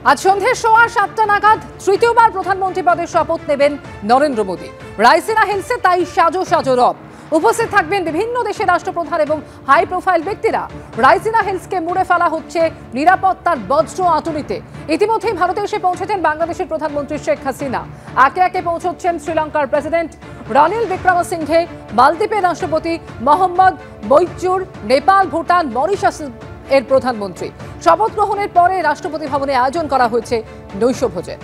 আজ সন্ধ্যে 7:15 নাগাদ তৃতীয়বার প্রধানমন্ত্রী পদের শপথ নেবেন নরেন্দ্র মোদী। রাইসিনা হিলসে তাই সাজো সাজো রব। উপস্থিত থাকবেন বিভিন্ন দেশের রাষ্ট্রপ্রধান এবং হাই প্রোফাইল ব্যক্তিরা। রাইসিনা হিলসকে মুড়ে ফেলা হচ্ছে নিরাপত্তার বজ্র আঁটুনিতে। ইতিমধ্যেই ভারতে এসে পৌঁছেছেন বাংলাদেশের প্রধানমন্ত্রী শেখ হাসিনা। একে একে পৌঁছচ্ছেন শ্রীলঙ্কার প্রেসিডেন্ট রনিল বিক্রমসিংঘে, মালদ্বীপের রাষ্ট্রপতি মোহাম্মদ মইজুর, নেপাল, ভুটান, মরিশাস এর প্রধানমন্ত্রী। শপথ গ্রহণের পরে রাষ্ট্রপতি ভবনে আয়োজন করা হয়েছে নৈশভোজের।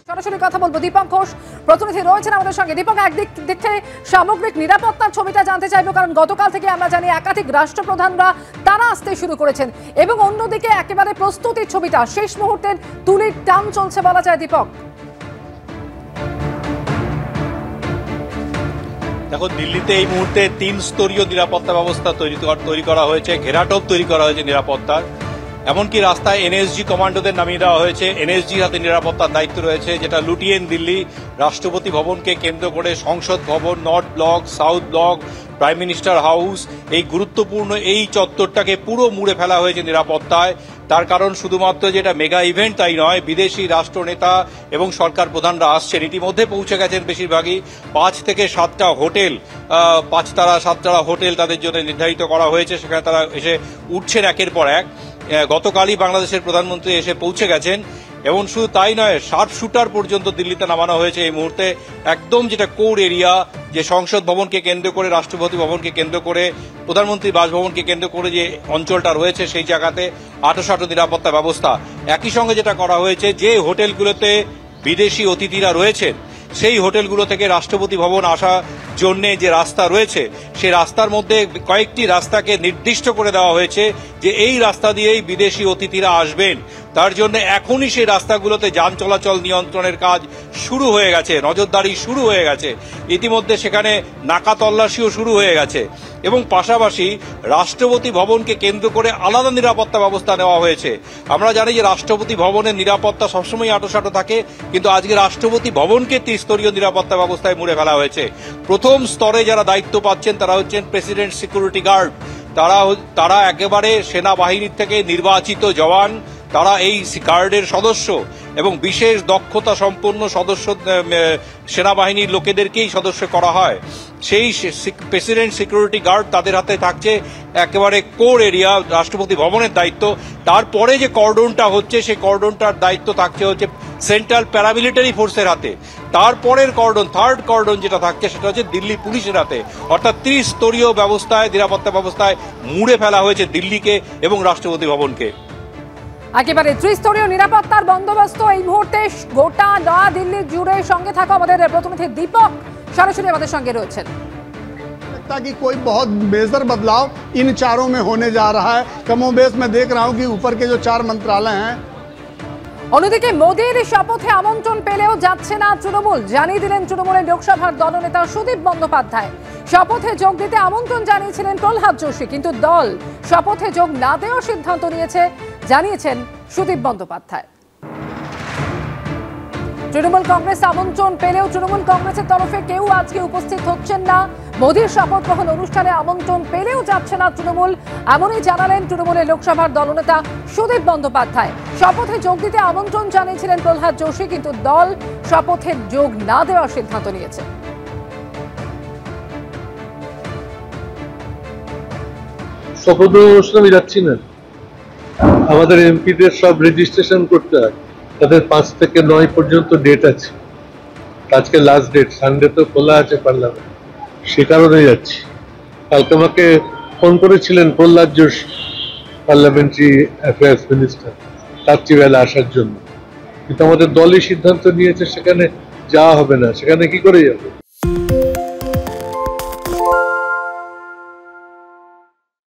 সরাসরি কথা বলবো দীপক ঘোষ, প্রতিনিধি রয়েছেন আমাদের সঙ্গে। দীপক, একদিক থেকে সামগ্রিক নিরাপত্তার ছবিটা জানতে চাইবো, কারণ গতকাল থেকে আমরা জানি একাধিক রাষ্ট্রপ্রধানরা তারা আসতে শুরু করেছেন, এবং অন্যদিকে একেবারে প্রস্তুতির ছবিটা শেষ মুহূর্তের তুলির টান চলছে বলা যায়। দীপক, দেখো, দিল্লিতে এই মুহূর্তে 3 স্তরীয় নিরাপত্তা ব্যবস্থা তৈরি করা হয়েছে, ঘেরাটোপ তৈরি করা হয়েছে নিরাপত্তার। এমনকি রাস্তায় এনএসজি কমান্ডোদের নামিয়ে দেওয়া হয়েছে। এনএসজির হাতে নিরাপত্তার দায়িত্ব রয়েছে, যেটা লুটিয়েন দিল্লি। রাষ্ট্রপতি ভবনকে কেন্দ্র করে সংসদ ভবন, north block, south block, prime minister house, এই গুরুত্বপূর্ণ এই চত্বরটাকে পুরো মুড়ে ফেলা হয়েছে নিরাপত্তায়। তার কারণ শুধুমাত্র যেটা মেগা ইভেন্ট তাই নয়, বিদেশি রাষ্ট্রনেতা এবং সরকার প্রধানরা আসছেন। ইতিমধ্যে পৌঁছে গেছেন বেশিরভাগই। 5 থেকে 7টা হোটেল, 5 তারা 7 তারা হোটেল তাদের জন্য নির্ধারিত করা হয়েছে। সেখানে তারা এসে উঠছেন একের পর এক। গতকালই বাংলাদেশের প্রধানমন্ত্রী এসে পৌঁছে গেছেন, এবং শুধু তাই নয়, শার্প শুটার পর্যন্ত দিল্লিতে নামানো হয়েছে এই মুহূর্তে। একদম যেটা কোর এরিয়া, যে সংসদ ভবনকে কেন্দ্র করে, রাষ্ট্রপতি ভবনকে কেন্দ্র করে, প্রধানমন্ত্রী বাসভবনকে কেন্দ্র করে যে অঞ্চলটা রয়েছে, সেই জায়গাতে আঁটোসাঁটো নিরাপত্তা ব্যবস্থা। একই সঙ্গে যেটা করা হয়েছে, যে হোটেলগুলোতে বিদেশি অতিথিরা রয়েছেন, সেই হোটেলগুলো থেকে রাষ্ট্রপতি ভবন আসার জন্য যে রাস্তা রয়েছে, সেই রাস্তার মধ্যে কয়েকটি রাস্তাকে নির্দিষ্ট করে দেওয়া হয়েছে যে এই রাস্তা দিয়েই বিদেশি অতিথিরা আসবেন। তার জন্য এখনই সেই রাস্তাগুলোতে যান চলাচল নিয়ন্ত্রণের কাজ শুরু হয়ে গেছে, নজরদারি শুরু হয়ে গেছে। ইতিমধ্যে সেখানে নাকা তল্লাশিও শুরু হয়ে গেছে, এবং পাশাপাশি রাষ্ট্রপতি ভবনকে কেন্দ্র করে আলাদা নিরাপত্তা ব্যবস্থা নেওয়া হয়েছে। আমরা জানি যে রাষ্ট্রপতি ভবনের নিরাপত্তা সবসময় আঁটোসাঁটো থাকে, কিন্তু আজকে রাষ্ট্রপতি ভবনকে 3 স্তরীয় নিরাপত্তা ব্যবস্থায় মুড়ে ফেলা হয়েছে। প্রথম স্তরে যারা দায়িত্ব পাচ্ছেন তারা হচ্ছেন প্রেসিডেন্ট সিকিউরিটি গার্ড। তারা একেবারে সেনাবাহিনীর থেকে নির্বাচিত জওয়ান। তারা এই গার্ডের সদস্য, এবং বিশেষ দক্ষতা সম্পন্ন সদস্য সেনাবাহিনীর লোকেদেরকেই সদস্য করা হয়। সেই প্রেসিডেন্ট সিকিউরিটি গার্ড তাদের হাতে থাকছে একেবারে কোর এরিয়া, রাষ্ট্রপতি ভবনের দায়িত্ব। তারপরে যে কর্ডনটা হচ্ছে, সেই কর্ডনটার দায়িত্ব থাকছে হচ্ছে সেন্ট্রাল প্যারামিলিটারি ফোর্সের হাতে। তারপরের কর্ডন, থার্ড কর্ডন যেটা থাকছে, সেটা হচ্ছে দিল্লি পুলিশের হাতে। অর্থাৎ 30 স্তরীয় ব্যবস্থায়, নিরাপত্তা ব্যবস্থায় মুড়ে ফেলা হয়েছে দিল্লিকে এবং রাষ্ট্রপতি ভবনকে। একেবারে ত্রিস্তরীয় নিরাপত্তার বন্দোবস্ত এই মুহূর্তে গোটা নয়া দিল্লি জুড়ে। সঙ্গে থাকা আমাদের প্রতিনিধি দীপক সরাসরি আমাদের সঙ্গে রয়েছেন। कि कोई बहुत मेजर बदलाव इन चारों में होने जा रहा है। कमोबेश मैं देख रहा हूं कि ऊपर के जो 4 मंत्रालय हैं। অন্যদিকে মোদীর শপথে আমন্ত্রণ পেলেও যাচ্ছে না তৃণমূল। জানিয়ে দিলেন তৃণমূলের লোকসভার দলনেতা সুদীপ বন্দ্যোপাধ্যায়। শপথে যোগ দিতে আমন্ত্রণ জানিয়েছিলেন প্রহ্লাদ যোশী, কিন্তু দল শপথে যোগ না দেওয়ার সিদ্ধান্ত নিয়েছে, জানিয়েছেন সুদীপ বন্দ্যোপাধ্যায়। তৃণমূল কংগ্রেস আমন্ত্রণ পেলেও তৃণমূল কংগ্রেসের তরফে কেউ আজকে উপস্থিত হচ্ছেন না। মোদীর শপথ গ্রহণ অনুষ্ঠানে আমন্ত্রণ পেলেও যাচ্ছে না তৃণমূল, এমনই জানালেন তৃণমূলের লোকসভার দলনেতা সুদীপ বন্দ্যোপাধ্যায়। শপথে যোগ দিতে আমন্ত্রণ জানিয়েছিলেন প্রহ্লাদ যোশী, কিন্তু দল শপথে যোগ না দেওয়ার সিদ্ধান্ত নিয়েছে। শপথ অনুষ্ঠানে যাচ্ছি না, আমাদের এমপিদের সব রেজিস্ট্রেশন করতে হয়। তাদের 5 থেকে 9 পর্যন্ত ডেট আছে। আজকে লাস্ট ডেট, সানডে তো খোলা আছে পার্লামেন্ট, সে কারণে যাচ্ছি। কালকে আমাকে ফোন করেছিলেন Prahlad Joshi, parliamentary affairs minister, রাত্রিবেলা আসার জন্য, কিন্তু আমাদের দলই সিদ্ধান্ত নিয়েছে সেখানে যাওয়া হবে না। সেখানে কি করে যাবে?